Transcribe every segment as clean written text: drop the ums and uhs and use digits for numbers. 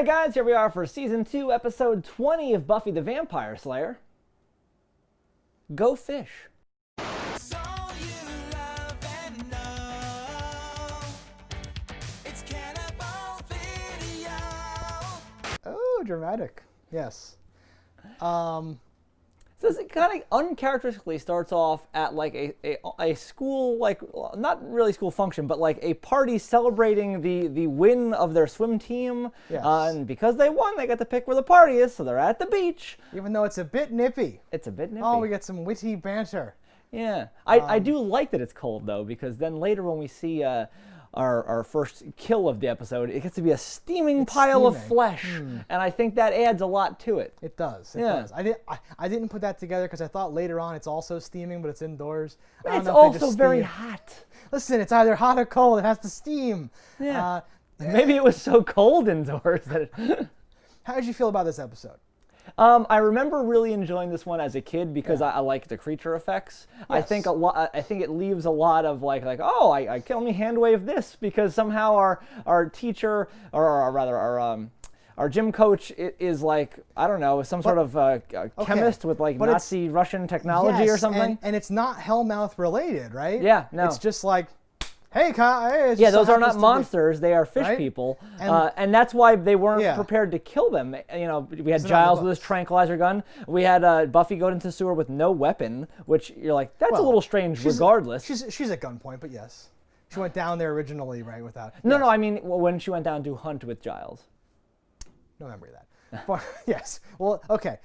Alright guys, here we are for Season 2, Episode 20 of Buffy the Vampire Slayer. Go fish. It's all you love and know. It's Cannibal Video. Oh, dramatic. Yes. So it kind of uncharacteristically starts off at like a school, like not really school function, but like a party celebrating the win of their swim team. Yes. And because they won, they get to pick where the party is, so they're at the beach. Even though it's a bit nippy. It's a bit nippy. Oh, we get some witty banter. Yeah. I do like that it's cold though, because then later when we see our first kill of the episode, it gets to be a steaming pile of flesh, and I think that adds a lot to it. It does. It does. I didn't put that together because I thought later on it's also steaming, but it's indoors. I don't It's know if they also just very steam. hot. Listen, it's either hot or cold. It has to steam. Yeah. Maybe it was so cold indoors that it... How did you feel about this episode? I remember really enjoying this one as a kid because I like the creature effects. Yes. I think I think it leaves a lot of like oh I can only hand wave this because somehow our teacher or rather our gym coach is like, I don't know, some sort of chemist with like Nazi Russian technology or something. And it's not Hellmouth related, right? Yeah, no. It's just like, hey, Kai. Yeah, those are not monsters. They are fish people, and that's why they weren't prepared to kill them. You know, we had Giles with his tranquilizer gun. We had Buffy go into the sewer with no weapon, which you're like, that's a little strange. Regardless, she's at gunpoint, but yes, she went down there originally, right? Without no, I mean when she went down to hunt with Giles. No memory of that. Yes. Well, okay.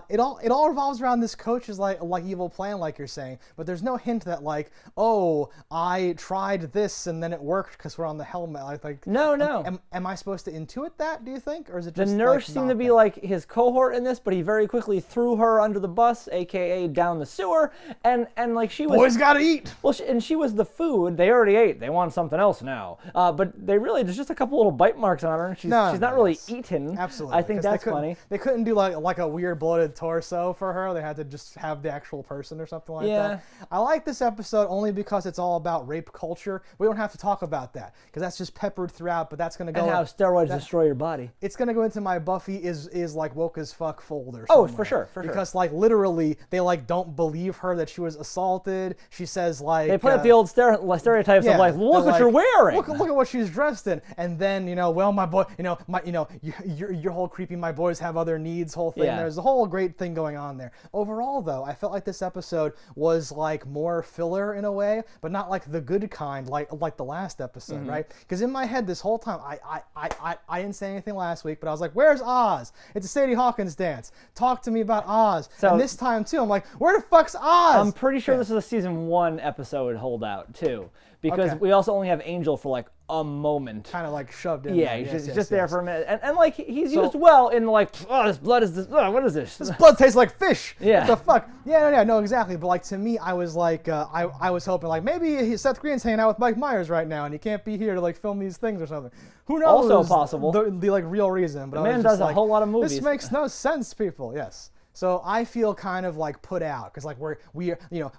It all revolves around this coach's like evil plan, like you're saying. But there's no hint that like, oh, I tried this and then it worked because we're on the helmet. Like no. Am I supposed to intuit that? Do you think, or is it just the nurse seemed to be like his cohort in this, but he very quickly threw her under the bus, aka down the sewer, and like she was. Boys gotta eat. Well, she was the food. They already ate. They want something else now. But they really there's just a couple little bite marks on her, and she's not really eaten. Absolutely. I think that's funny. They couldn't do like a weird bloated torso for her. They had to just have the actual person or something like that. I like this episode only because it's all about rape culture. We don't have to talk about that because that's just peppered throughout. But that's gonna go. And how steroids destroy your body. It's gonna go into my Buffy is like woke as fuck folder. Oh, for sure. Because like literally they like don't believe her that she was assaulted. She says like they play up the old stereotypes of like, look what you're wearing. Look at what she's dressed in. And then well my boy your whole creepy my boys have other needs whole thing. There's a whole great thing going on there. Overall though, I felt like this episode was like more filler in a way, but not like the good kind like the last episode, right? Because in my head this whole time I didn't say anything last week, but I was like, where's Oz? It's a Sadie Hawkins dance. Talk to me about Oz. So, and this time too, I'm like, where the fuck's Oz? I'm pretty sure this is a season 1 episode holdout too, because we also only have Angel for like a moment. Kind of like shoved in. Yeah, he's just there for a minute. And like he's used well in like, oh, this blood is this. Oh, what is this? This blood tastes like fish. Yeah. What the fuck? Yeah, no, exactly. But like to me, I was like, I was hoping like maybe Seth Green's hanging out with Mike Myers right now, and he can't be here to like film these things or something. Who knows? Also possible. The like real reason. But the man does a whole lot of movies. This makes no sense, people. Yes. So I feel kind of like put out because like we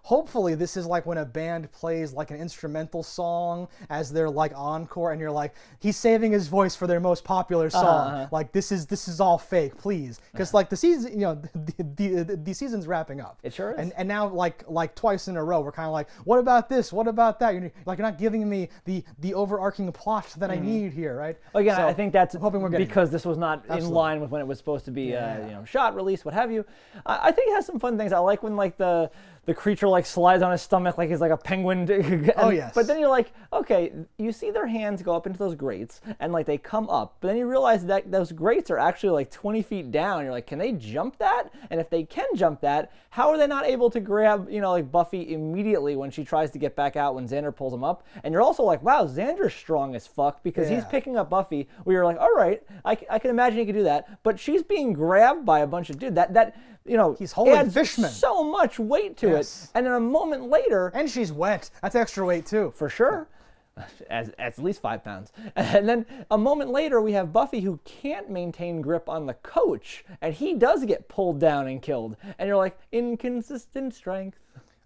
hopefully this is like when a band plays like an instrumental song as their like encore and you're like he's saving his voice for their most popular song. Like this is all fake, please, because like the season the season's wrapping up. It sure is. And now like twice in a row we're kind of like, what about this? What about that? You're not giving me the overarching plot that I need here, right? Again, so, I think that's hoping we're getting because this was not in line with when it was supposed to be shot, released, what have you. I think it has some fun things. I like when like the creature like slides on his stomach like he's like a penguin. Yes. But then you're like, okay, you see their hands go up into those grates and like they come up, but then you realize that those grates are actually like 20 feet down. You're like, can they jump that? And if they can jump that, how are they not able to grab like Buffy immediately when she tries to get back out when Xander pulls him up? And you're also like, wow, Xander's strong as fuck because he's picking up Buffy. Where you're like, all right, I can imagine he could do that, but she's being grabbed by a bunch of dudes. That he's holding adds Fishman. So much weight to it, and then a moment later, and she's wet. That's extra weight too, for sure. As at least 5 pounds. And then a moment later, we have Buffy who can't maintain grip on the coach, and he does get pulled down and killed. And you're like, inconsistent strength.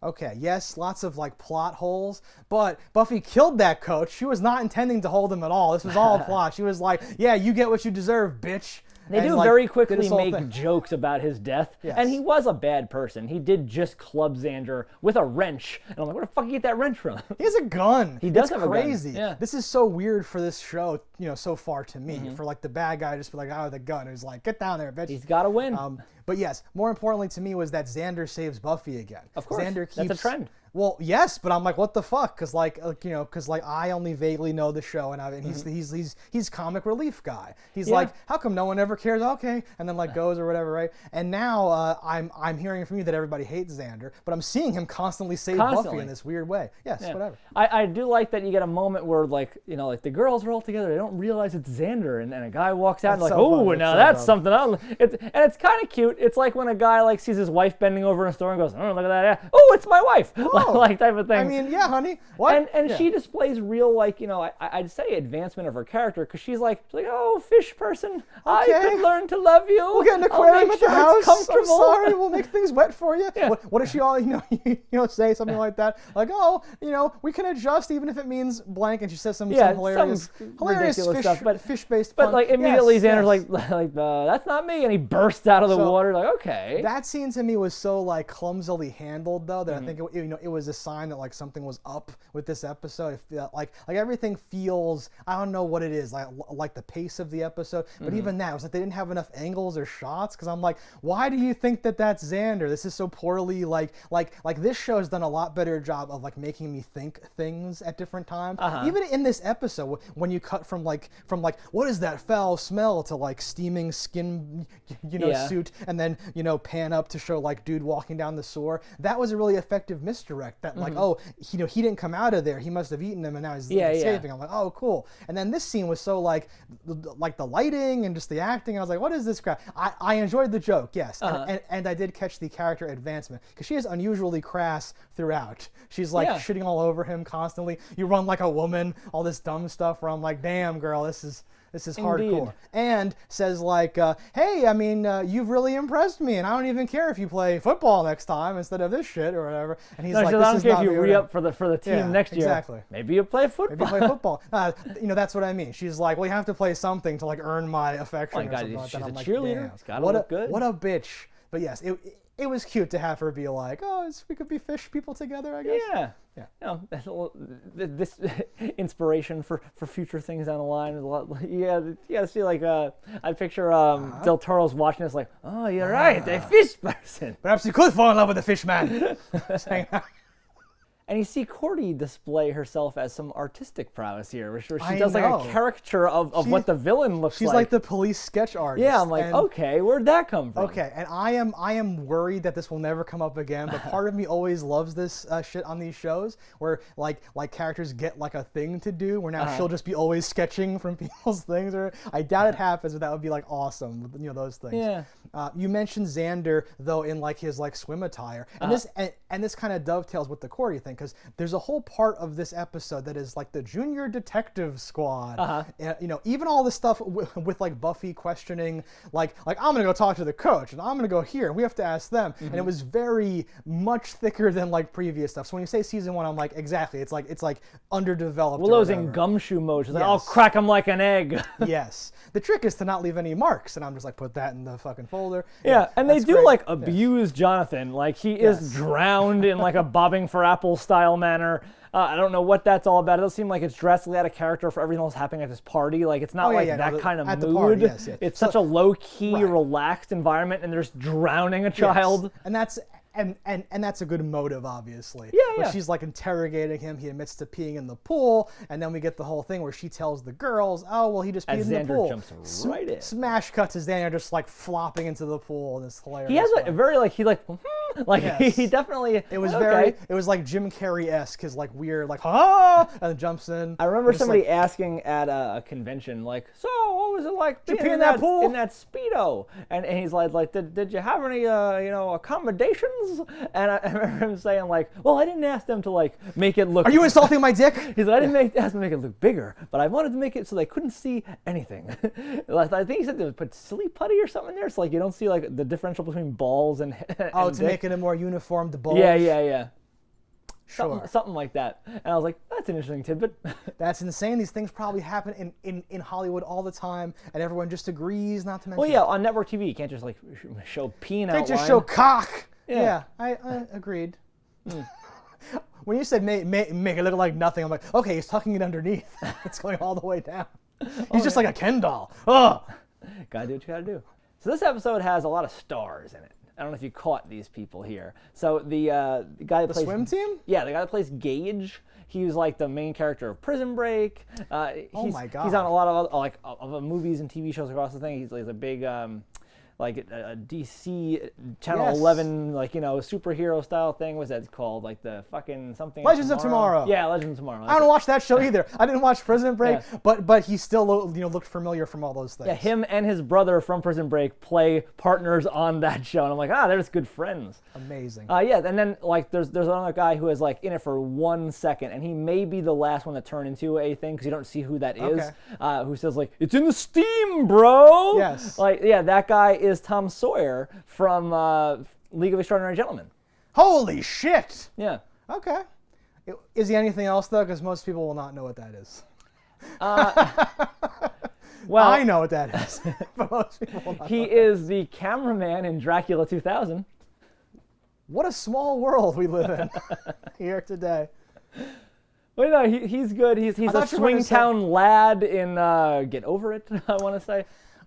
Okay, yes, lots of like plot holes, but Buffy killed that coach. She was not intending to hold him at all. This was all plot. She was like, yeah, you get what you deserve, bitch. They And, do like, very did quickly this whole make thing. jokes about his death, Yes. and he was a bad person. He did just club Xander with a wrench, and I'm like, where the fuck did you get that wrench from? He has a gun. He does It's have a gun, crazy. yeah. This is so weird for this show, so far to me. Mm-hmm. For like the bad guy just be like, with a gun. He's like, get down there, bitch. He's got to win. But yes, more importantly to me was that Xander saves Buffy again. Of course, Xander that's a keeps, trend. Well, yes, but I'm like, what the fuck? Because I only vaguely know the show, and he's comic relief guy. He's Yeah. like, how come no one ever cares? Okay, and then like goes or whatever, right? And now I'm hearing from you that everybody hates Xander, but I'm seeing him constantly save Buffy in this weird way. Yes, Yeah. whatever. I do like that you get a moment where like the girls are all together. They don't realize it's Xander, and a guy walks out and That's like, so oh, funny. now It's so that's dumb. something else. It's kind of cute. It's like when a guy like sees his wife bending over in a store and goes, oh, look at that. Yeah. Oh, it's my wife. like type of thing. I mean, yeah, honey. What? And Yeah. she displays real I'd say advancement of her character because she's like, oh, fish person, I Okay. could learn to love you. We'll get an I'll aquarium make at the sure it's house. I'm comfortable." sorry, we'll make things wet for you. Yeah. What if she all say something like that? Like, oh, we can adjust even if it means blank. And she says some hilarious ridiculous stuff, but fish-based. But pun. like immediately Yes, Xander's yes. like that's not me, and he bursts out of the So, water like, okay. That scene to me was so like clumsily handled though that Mm-hmm. I think it was a sign that like something was up with this episode. It felt like everything feels, I don't know what it is, like the pace of the episode, but Mm-hmm. even that, it was like they didn't have enough angles or shots because I'm like, why do you think that that's Xander? This is so poorly like this show has done a lot better job of like making me think things at different times. Even in this episode when you cut from like what is that foul smell to like steaming skin Yeah. suit and then pan up to show like dude walking down the sewer. That was a really effective misdirect that like he didn't come out of there, he must have eaten him and now he's escaping. I'm like, oh cool. And then this scene was so like the lighting and just the acting. I was like, what is this crap? I enjoyed the joke, yes. And I did catch the character advancement because she is unusually crass throughout. She's like Yeah. shitting all over him constantly. You run like a woman, all this dumb stuff where I'm like, damn girl, this is hardcore. And says like, hey, I mean, you've really impressed me, and I don't even care if you play football next time instead of this shit or whatever. And he's No, like, she says, this I don't is care if not you me, re-up whatever. for the team Yeah, next year. exactly. Maybe you play football. Maybe you play football. That's what I mean. She's like, well, you have to play something to like earn my affection. Oh my or God, something like she's that. a I'm like, cheerleader. damn, It's gotta what look a, good. What a bitch. But yes, it was cute to have her be like, oh, we could be fish people together, I guess. Yeah. Yeah. This inspiration for future things down the line is a lot. Yeah, you gotta see like I picture Del Toro's watching this like, oh, you're right, a fish person. Perhaps you could fall in love with the fish man. Saying that. And you see Cordy display herself as some artistic prowess here, where she I does like know. a caricature of what the villain looks She's like. like the police sketch artist. Yeah, I'm like, and- okay, where'd that come from? Okay, and I am worried that this will never come up again. But part of me always loves this shit on these shows, where like characters get like a thing to do. Where now she'll just be always sketching from people's things. Or I doubt it happens, but that would be like awesome. Those things. Yeah. You mentioned Xander though in like his like swim attire, and this kind of dovetails with the Cordy thing because there's a whole part of this episode that is like the Junior Detective Squad. And, even all this stuff with like Buffy questioning like I'm gonna go talk to the coach and I'm gonna go here and we have to ask them. And it was very much thicker than like previous stuff. So when you say season 1, I'm like exactly. It's like underdeveloped. or Willow's in whatever. gumshoe mode. She's like, I'll Yes. crack him like an egg. Yes. The trick is to not leave any marks, and I'm just like put that in the fucking folder. Yeah, and they that's do great. like abuse Jonathan. Like he is Yes. drowned in like a bobbing for apples style manner. I don't know what that's all about. It doesn't seem like it's drastically out of character for everything else happening at this party. Like it's not that kind of at mood. the party, yes. It's So- such a low key, Right. relaxed environment, and they're just drowning a Yes. child. And that's and that's a good motive, obviously. Yeah, But yeah. she's like interrogating him. He admits to peeing in the pool, and then we get the whole thing where she tells the girls, "Oh, well, he just peed As in the Xander pool." jumps right in. Smash cut to Xander just like flopping into the pool, and it's hilarious. He has a very like Yes. he definitely. It was okay. it was like Jim Carrey-esque, his like weird like and then jumps in. I remember Just somebody like, asking at a convention, like, so what was it like being pee in in that pool? in that Speedo? And he's like, did you have any accommodations? And I remember him saying like, well, I didn't ask them to like make it look. "Are you insulting my dick?" He's like, I didn't ask them to make it look bigger, but I wanted to make it so they couldn't see anything. Like, I think he said they would put silly putty or something in there, so like you don't see like the differential between balls and Oh, and to dick. make it a more uniformed bulge. Yeah. Sure. Something like that. And I was like, that's an interesting tidbit. That's insane. These things probably happen in Hollywood all the time, and everyone just agrees not to mention Well, yeah, on network TV, you can't just like show peen They outline. just show cock. Yeah. Yeah, I agreed. When you said make it look like nothing, I'm like, okay, he's tucking it underneath. It's going all the way down. He's just like a Ken doll. Oh. Gotta do what you gotta do. So this episode has a lot of stars in it. I don't know if you caught these people here. So the guy that plays swim team? Yeah, the guy that plays Gage. He was like the main character of Prison Break. Oh my God. He's on a lot of other, movies and TV shows across the thing. He's like a big like a DC Channel 11 superhero style thing. What's that called? Like the fucking something. Legends of Tomorrow. Yeah, Legends of Tomorrow. I don't watch that show either. I didn't watch Prison Break, but he still looked familiar from all those things. Yeah, him and his brother from Prison Break play partners on that show, and I'm like, they're just good friends. Amazing. Yeah, and then like there's another guy who is like in it for 1 second, and he may be the last one to turn into a thing because you don't see who that is. Who says like, it's in the steam, bro. Yes. Like that guy is Tom Sawyer from League of Extraordinary Gentlemen. Holy shit. Yeah. Okay. Is he anything else though? Because most people will not know what that is. Well, I know what that is, but most people will not. He is the cameraman in Dracula 2000. What a small world we live in here today. Well, no, he's good. He's a Swingtown lad in Get Over It, I want to say.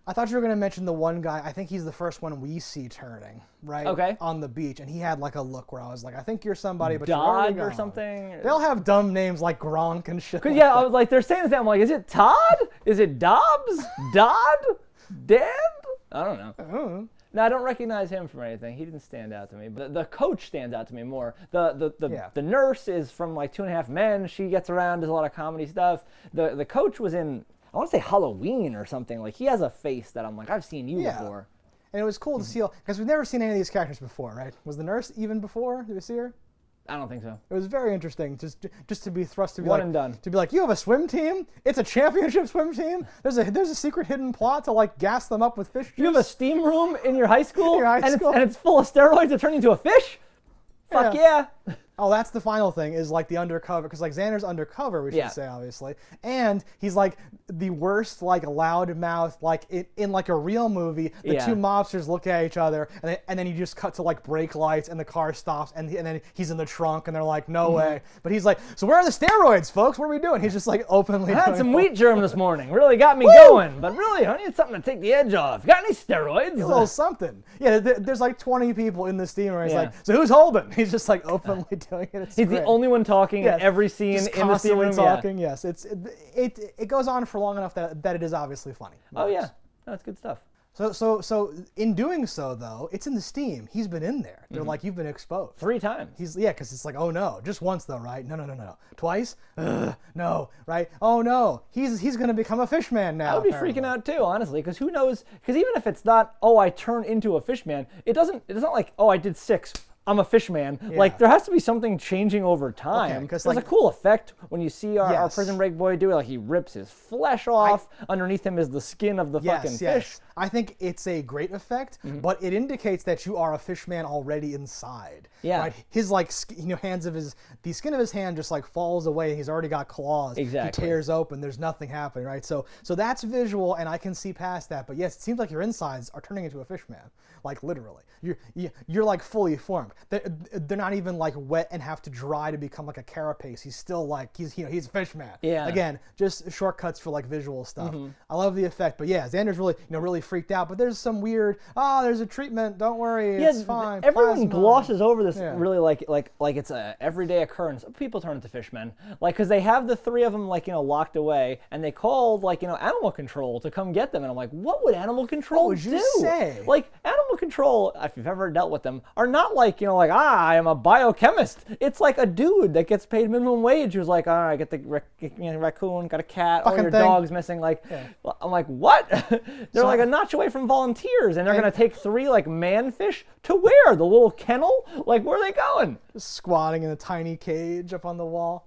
I thought you were going to mention the one guy. I think he's the first one we see turning, right? Okay. On the beach. And he had like a look where I was like, I think you're somebody, but Dodd you're or something. They'll have dumb names like Gronk and shit. Because, yeah, I was like, they're saying that. I'm like, is it Todd? Is it Dobbs? Dodd? Deb? I don't know. No, I don't recognize him from anything. He didn't stand out to me. But the coach stands out to me more. The nurse is from like 2.5 Men. She gets around, does a lot of comedy stuff. The coach was in, I want to say Halloween or something. Like he has a face that I'm like, I've seen you before. And it was cool to see, because we've never seen any of these characters before, right? Was the nurse even before? Did we see her? I don't think so. It was very interesting, just to be thrust to be One like, and done. To be like, you have a swim team? It's a championship swim team? There's a secret hidden plot to like gas them up with fish juice? You have a steam room in your high school, and it's full of steroids that turn into a fish? Fuck yeah. Oh, that's the final thing, is like the undercover, because like Xander's undercover, we should say, obviously. And he's like the worst, like loudmouth, like in like a real movie, the two mobsters look at each other, and then you just cut to like brake lights, and the car stops, and then he's in the trunk, and they're like, no way. But he's like, so where are the steroids, folks? What are we doing? He's just like openly I had doing some it. wheat germ this morning. Really got me going. But really, I need something to take the edge off. Got any steroids? A little something. Yeah, there's like 20 people in the steamer. He's like, so who's holding? He's just like openly doing it. It's He's great. the only one talking in every scene just in the steam room. talking. Yes, it goes on for long enough that it is obviously funny. Oh yeah, that's good stuff. So in doing so though, it's in the steam. He's been in there. They're like, you've been exposed 3 times. Because it's like, oh no, just once though, right? No. Twice? No, right? Oh no, he's gonna become a fish man now. I would be freaking out too, honestly, because who knows? Because even if it's not, I turn into a fish man, it's not like, I did 6. I'm a fish man. Yeah. Like, there has to be something changing over time. Because there's a cool effect when you see our Prison Break boy do it. Like, he rips his flesh off. Underneath him is the skin of the fucking fish. I think it's a great effect, but it indicates that you are a fish man already inside. Yeah. Right? His like the skin of his hand just like falls away. He's already got claws. Exactly. He tears open. There's nothing happening, right? So that's visual, and I can see past that. But yes, it seems like your insides are turning into a fish man, like literally. You're like fully formed. They're not even like wet and have to dry to become like a carapace. He's still like he's a fish man. Yeah. Again, just shortcuts for like visual stuff. I love the effect, but yeah, Xander's really freaked out. But there's some weird there's a treatment. Don't worry, it's fine. Everyone Plasma. glosses over this really like it's a everyday occurrence. People turn into fishmen, like because they have the 3 of them locked away, and they called animal control to come get them, and I'm like, what would animal control What would you do? say? Like animal control, if you've ever dealt with them, are not like I am a biochemist. It's like a dude that gets paid minimum wage who's like, all right, get the raccoon, got a cat, Fucking your thing. dog's missing. I'm like, what? They're like a notch away from volunteers, and they're gonna take 3 manfish to where? The little kennel? Like, where are they going? Just squatting in a tiny cage up on the wall.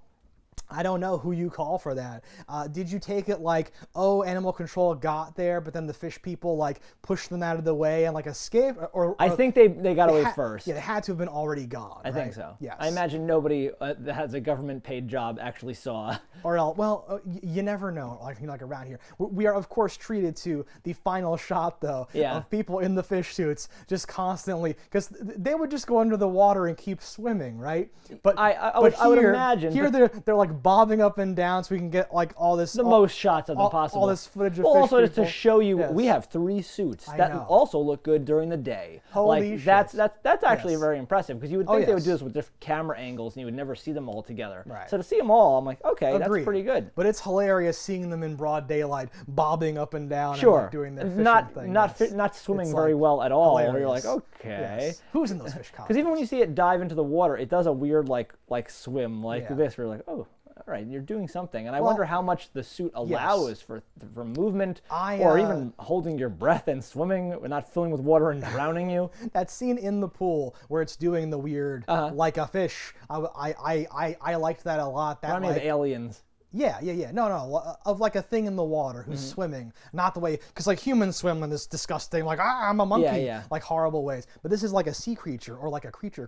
I don't know who you call for that. Did you take it like, oh, animal control got there, but then the fish people like pushed them out of the way and like escaped? Or I think they got away first. Yeah, they had to have been already gone. I think so. Yes. I imagine nobody that has a government paid job actually saw. Or else, well, you never know. Like around here, we are of course treated to the final shot though of people in the fish suits just constantly, because they would just go under the water and keep swimming, right? But I would imagine here they're like bobbing up and down, so we can get like all this most shots of them possible. All this footage of well, fish also just people. to show you, Yes. we have 3 suits I that know. also look good during the day. Holy like that's shit. that's actually Yes. very impressive, because you would think they would yes. do this with different camera angles and you would never see them all together. Right. So to see them all, I'm like, okay, Agreed. that's pretty good. But it's hilarious seeing them in broad daylight, bobbing up and down, and Sure. like doing their fishing not thing. not yes. not swimming It's, very like, well at all. Where you're hilarious. like, okay. Yes. Who's in those fish costumes? Because even when you see it dive into the water, it does a weird like swim like Yeah. this. Where you're like, oh, all right, you're doing something. And I wonder how much the suit allows for movement, or even holding your breath and swimming, not filling with water and drowning you. That scene in the pool where it's doing the weird like a fish, I liked that a lot. That Remind me of like, Aliens. Yeah. No, of like a thing in the water who's swwimming, not the way, because like humans swim in this disgusting, like, I'm a monkey, Yeah. like horrible ways. But this is like a sea creature, or like a creature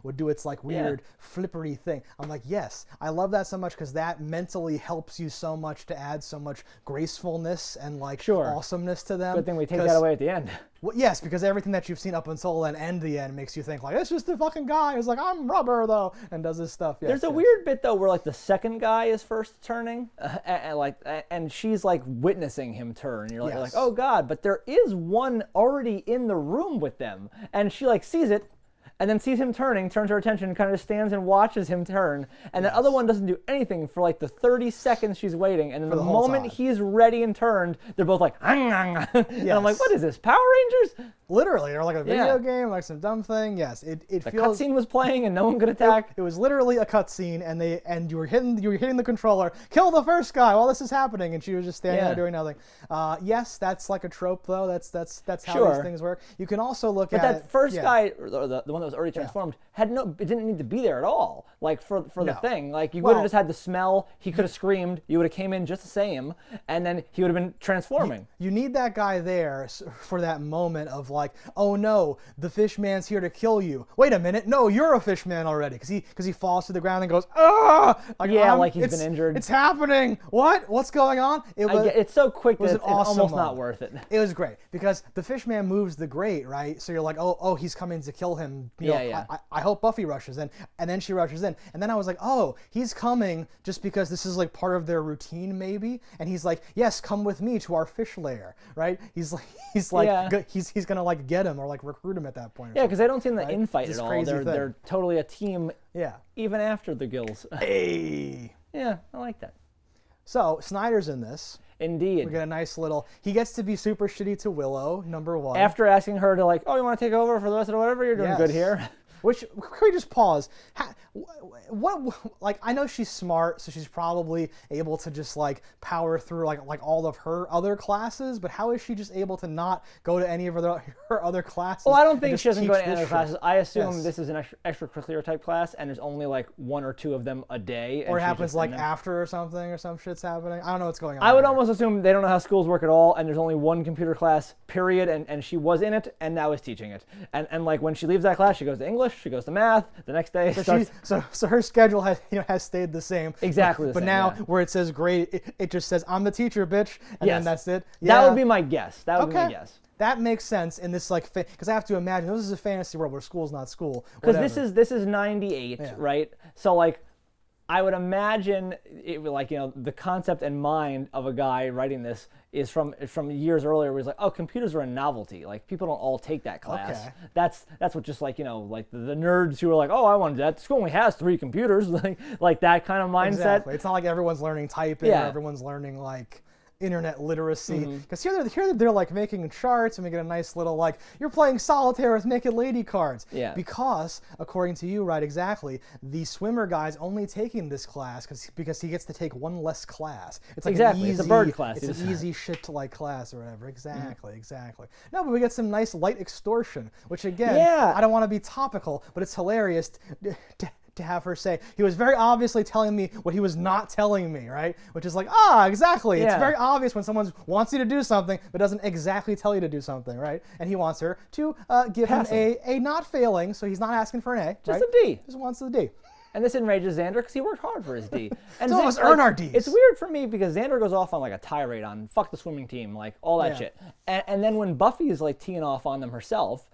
would do its like weird flippery thing. I'm like, yes, I love that so much, because that mentally helps you so much to add so much gracefulness and like awesomeness to them. Good thing we take that away at the end. Well, yes, because everything that you've seen up until then and the end makes you think like, it's just a fucking guy who's like, I'm rubber though, and does this stuff. Yes, There's a weird bit though where like the second guy is first turning, and she's like witnessing him turn. You're like, oh god, but there is one already in the room with them, and she like sees it, and then sees him turning, turns her attention, kind of stands and watches him turn, and the other one doesn't do anything for like the 30 seconds she's waiting, and then the moment he's ready and turned, they're both like, and I'm like, what is this, Power Rangers? Literally, or like a video game, like some dumb thing. Yes, it The feels. cutscene was playing and no one could attack. It was literally a cutscene, and you were hitting the controller. Kill the first guy while this is happening, and she was just standing there doing nothing. Yes, that's like a trope though. That's how these things work. You can also look at that first guy, or the one that was already transformed, it didn't need to be there at all. Like for the thing, like you would have just had the smell. He could have screamed. You would have came in just the same, and then he would have been transforming. You need that guy there for that moment of like, oh no, the fish man's here to kill you. Wait a minute, no, you're a fish man already, because he falls to the ground and goes, ah, like he's been injured. It's happening. What's going on? It's so quick that was it's an awesome almost moment. not worth it. It was great because the fish man moves the grate, right? So you're like, oh, he's coming to kill him. You know, I hope Buffy rushes in, and then she rushes in, and then I was like, oh, he's coming just because this is like part of their routine, maybe. And he's like, yes, come with me to our fish lair, right? He's gonna like get him or like recruit him at that point. Yeah, because they don't seem to infight It's at this all. crazy They're totally a team. Yeah. Even after the gills. Hey. Yeah, I like that. So Snyder's in this. Indeed. We get a nice little. He gets to be super shitty to Willow, number one. After asking her to like, oh, you want to take over for the rest of whatever? You're doing good here. Which, can we just pause? Like, I know she's smart, so she's probably able to just like power through like all of her other classes. But how is she just able to not go to any of her other classes? Well, I don't think she doesn't go to any this other shit? classes. I assume this is an extracurricular type class, and there's only like 1 or 2 of them a day. Or it happens like after or something, or some shit's happening. I don't know what's going on. I would almost assume they don't know how schools work at all, and there's only 1 computer class, period, and she was in it, and now is teaching it. And like when she leaves that class, she goes to English, she goes to math, the next day so her schedule has stayed the same. Exactly the but same, now where it says grade, it just says I'm the teacher, bitch, and then that's it. That would be my guess. That would be my guess. That makes sense in this like because I have to imagine this is a fantasy world where school's not school. Because this is 98, right? So like I would imagine it like, you know, the concept and mind of a guy writing this is from years earlier where he's like, oh, computers are a novelty. Like people don't all take that class. Okay. That's what just like, you know, like the nerds who are like, oh, I wanted that. School only has 3 computers. like that kind of mindset. Exactly. It's not like everyone's learning typing or everyone's learning like internet literacy, because here they're like making charts, and we get a nice little like, you're playing solitaire with naked lady cards. Yeah. Because according to you, right, exactly, the swimmer guy's only taking this class because he gets to take 1 less class. It's like it's a bird class. It's an easy shit to like class or whatever. Exactly. No, but we get some nice light extortion, which again, I don't want to be topical, but it's hilarious. to have her say. He was very obviously telling me what he was not telling me, right? Which is like, exactly. It's Yeah. very obvious when someone wants you to do something but doesn't exactly tell you to do something, right? And he wants her to give him a not failing, so he's not asking for an A. Just right? a D. Just wants the D. And this enrages Xander because he worked hard for his D. And Some of us earn our Ds. It's weird for me because Xander goes off on like a tirade on fuck the swimming team, like all that Yeah. shit. And then when Buffy is like teeing off on them herself,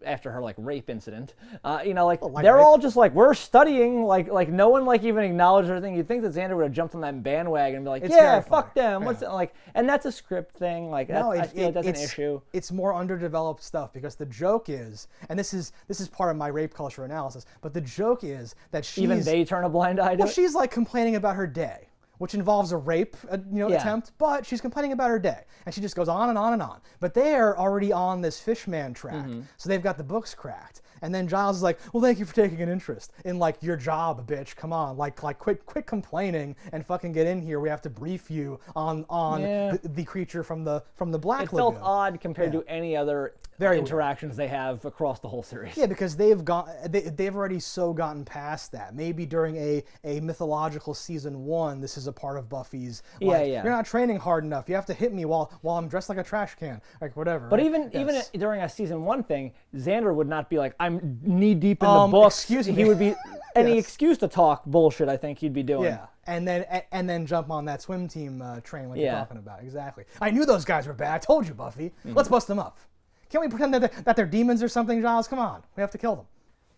after her like rape incident, they're all just like, we're studying, like no one like even acknowledged anything. You'd think that Xander would have jumped on that bandwagon and be like, It's yeah, very fuck funny. them. Yeah. What's it like? And that's a script thing. Like I feel that's an issue. It's more underdeveloped stuff because the joke is, and this is part of my rape culture analysis, but the joke is that Even they turn a blind eye to well, it. she's like complaining about her day, which involves a rape, attempt, but she's complaining about her day, and she just goes on and on and on. But they're already on this fishman track, so they've got the books cracked. And then Giles is like, "Well, thank you for taking an interest in like your job, bitch. Come on, like quit complaining and fucking get in here. We have to brief you on the creature from the Black It Lagoon." felt odd compared to any other Very interactions they have across the whole series. Yeah, because they've already so gotten past that. Maybe during a mythological season 1, this is a part of Buffy's. Like, yeah. You're not training hard enough. You have to hit me while I'm dressed like a trash can, like whatever. But right? even Yes. during a season 1 thing, Xander would not be like, I'm knee deep in the books. excuse me. He would be any Yes. excuse to talk bullshit. I think he'd be doing. Yeah, and then jump on that swim team train like you're Yeah. talking about. Exactly. I knew those guys were bad. I told you, Buffy. Mm-hmm. Let's bust them up. Can't we pretend that they're demons or something, Giles? Come on, we have to kill them.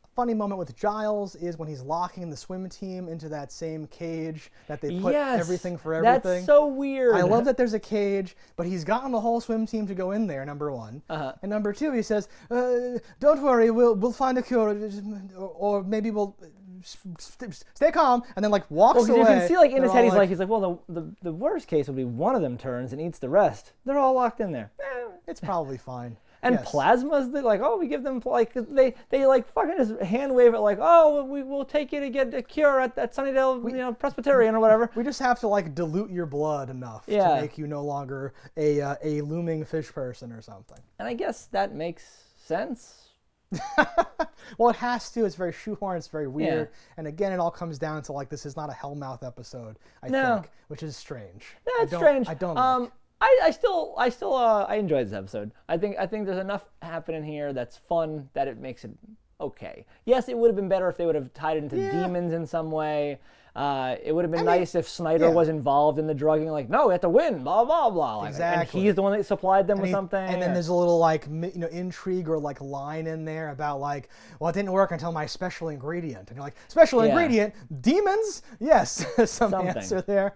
A funny moment with Giles is when he's locking the swim team into that same cage that they put Yes, everything for everything. That's so weird. I love that there's a cage, but he's gotten the whole swim team to go in there, number one. And number two, he says, don't worry, we'll find a cure, or maybe we'll stay calm, and then like walks Well, 'cause away. you can see like in They're his head, all he's like, well, the worst case would be one of them turns and eats the rest. They're all locked in there. it's probably fine. And Yes. plasmas, they're like, we give them like they like fucking just hand wave it like, we'll take you to get a cure at Sunnydale, Presbyterian or whatever. We just have to like dilute your blood enough Yeah. to make you no longer a looming fish person or something. And I guess that makes sense. Well, it has to. It's very shoehorned. It's very weird. Yeah. And again, it all comes down to like this is not a Hellmouth episode. I No. think, which is strange. Yeah, it's I don't, strange. I don't like. I enjoyed this episode. I think there's enough happening here that's fun that it makes it okay. Yes, it would have been better if they would have tied it into demons in some way. It would have been nice if Snyder was involved in the drugging. Like, no, we have to win. Blah blah blah. Like, Exactly. And he's the one that supplied them with something. And then there's a little like intrigue or like line in there about like, well, it didn't work until my special ingredient. And you're like, special ingredient, demons? Yes, some answer there.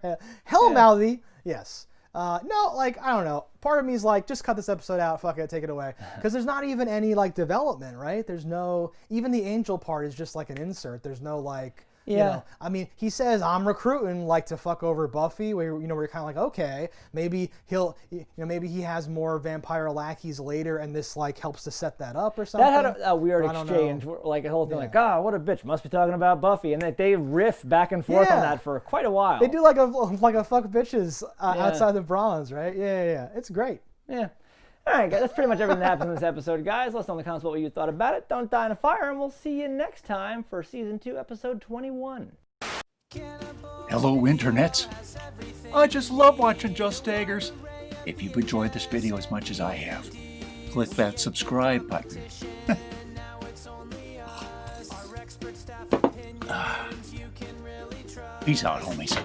Hellmouthy, yes. No, like, I don't know. Part of me is like, just cut this episode out. Fuck it, take it away. Because there's not even any like development, right? There's no, even the angel part is just like an insert. There's no like. You know, I mean, he says, I'm recruiting like to fuck over Buffy. We're kind of like, okay, maybe maybe he has more vampire lackeys later and this like helps to set that up or something. That had a weird exchange, like a whole thing like, what a bitch, must be talking about Buffy. And they riff back and forth on that for quite a while. They do like a fuck bitches outside the bronze, right? Yeah. It's great. Yeah. All right, guys, that's pretty much everything that happens in this episode, guys. Let us know in the comments what you thought about it. Don't die in a fire, and we'll see you next time for Season 2, Episode 21. Hello, internets. I just love watching JustDaggers. If you've enjoyed this video as much as I have, click that subscribe button. Peace out, homies.